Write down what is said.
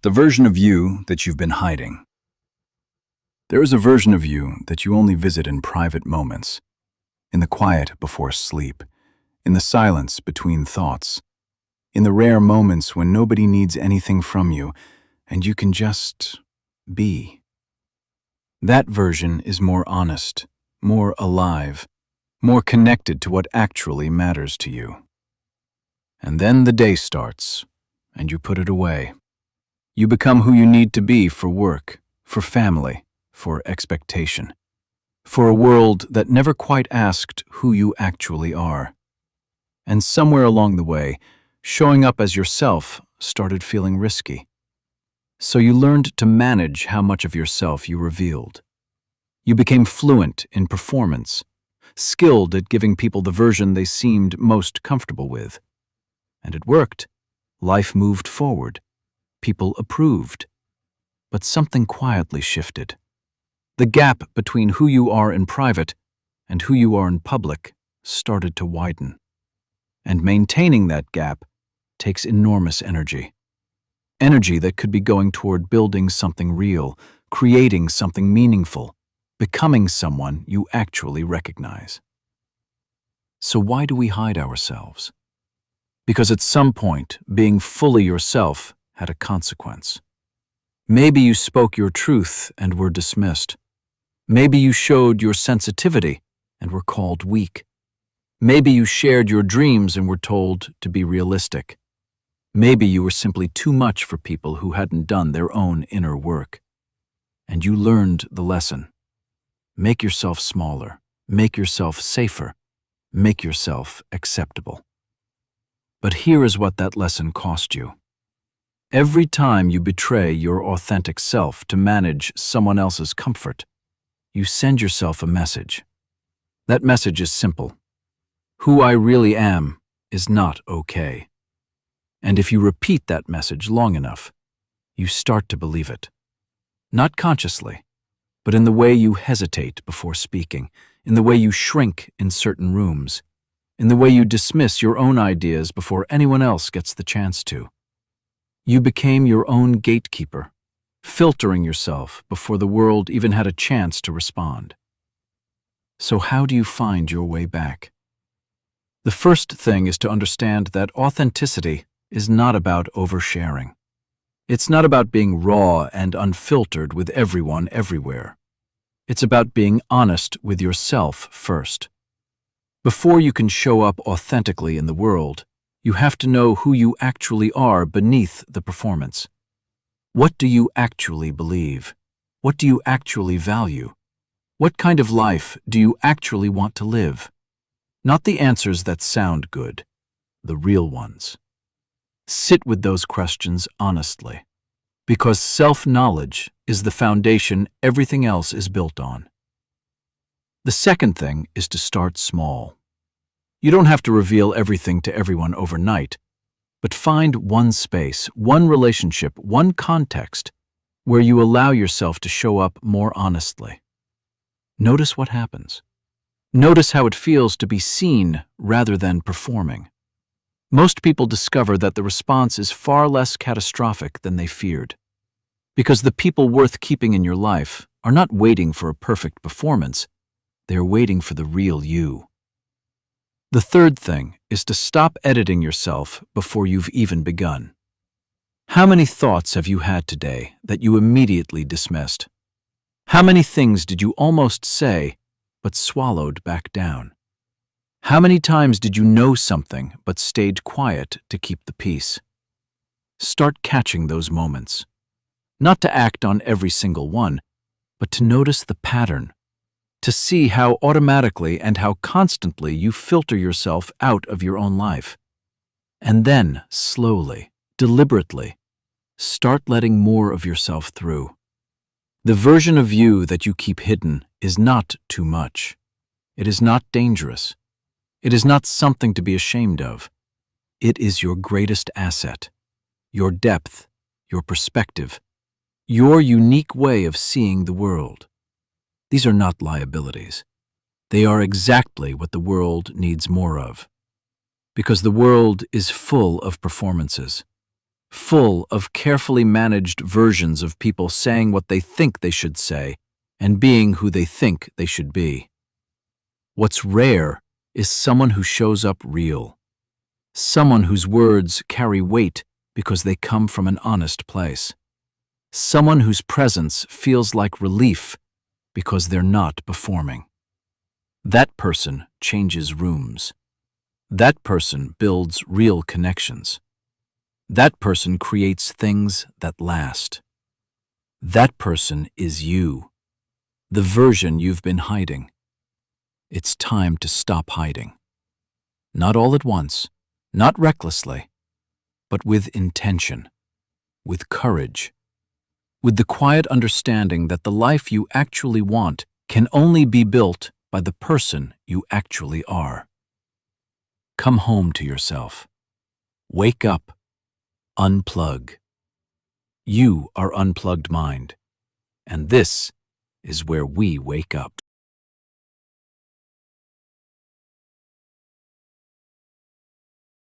The version of you that you've been hiding. There is a version of you that you only visit in private moments, in the quiet before sleep, in the silence between thoughts, in the rare moments when nobody needs anything from you and you can just be. That version is more honest, more alive, more connected to what actually matters to you. And then the day starts, and you put it away. You become who you need to be for work, for family, for expectation, for a world that never quite asked who you actually are. And somewhere along the way, showing up as yourself started feeling risky. So you learned to manage how much of yourself you revealed. You became fluent in performance, skilled at giving people the version they seemed most comfortable with. And it worked. Life moved forward. People approved. But something quietly shifted. The gap between who you are in private and who you are in public started to widen. And maintaining that gap takes enormous energy. Energy that could be going toward building something real, creating something meaningful, becoming someone you actually recognize. So why do we hide ourselves? Because at some point, being fully yourself had a consequence. Maybe you spoke your truth and were dismissed. Maybe you showed your sensitivity and were called weak. Maybe you shared your dreams and were told to be realistic. Maybe you were simply too much for people who hadn't done their own inner work. And you learned the lesson. Make yourself smaller. Make yourself safer. Make yourself acceptable. But here is what that lesson cost you. Every time you betray your authentic self to manage someone else's comfort, you send yourself a message. That message is simple. Who I really am is not okay. And if you repeat that message long enough, you start to believe it. Not consciously, but in the way you hesitate before speaking, in the way you shrink in certain rooms, in the way you dismiss your own ideas before anyone else gets the chance to. You became your own gatekeeper, filtering yourself before the world even had a chance to respond. So how do you find your way back? The first thing is to understand that authenticity is not about oversharing. It's not about being raw and unfiltered with everyone everywhere. It's about being honest with yourself first. Before you can show up authentically in the world, you have to know who you actually are beneath the performance. What do you actually believe? What do you actually value? What kind of life do you actually want to live? Not the answers that sound good, the real ones. Sit with those questions honestly, because self-knowledge is the foundation everything else is built on. The second thing is to start small. You don't have to reveal everything to everyone overnight, but find one space, one relationship, one context where you allow yourself to show up more honestly. Notice what happens. Notice how it feels to be seen rather than performing. Most people discover that the response is far less catastrophic than they feared, because the people worth keeping in your life are not waiting for a perfect performance, they're waiting for the real you. The third thing is to stop editing yourself before you've even begun. How many thoughts have you had today that you immediately dismissed? How many things did you almost say but swallowed back down? How many times did you know something but stayed quiet to keep the peace? Start catching those moments. Not to act on every single one, but to notice the pattern. To see how automatically and how constantly you filter yourself out of your own life. And then, slowly, deliberately, start letting more of yourself through. The version of you that you keep hidden is not too much. It is not dangerous. It is not something to be ashamed of. It is your greatest asset, your depth, your perspective, your unique way of seeing the world. These are not liabilities. They are exactly what the world needs more of. Because the world is full of performances, full of carefully managed versions of people saying what they think they should say and being who they think they should be. What's rare is someone who shows up real, someone whose words carry weight because they come from an honest place, someone whose presence feels like relief because they're not performing. That person changes rooms. That person builds real connections. That person creates things that last. That person is you, the version you've been hiding. It's time to stop hiding. Not all at once, not recklessly, but with intention, with courage, with the quiet understanding that the life you actually want can only be built by the person you actually are. Come home to yourself. Wake up. Unplug. You are Unplugged Mind, and this is where we wake up.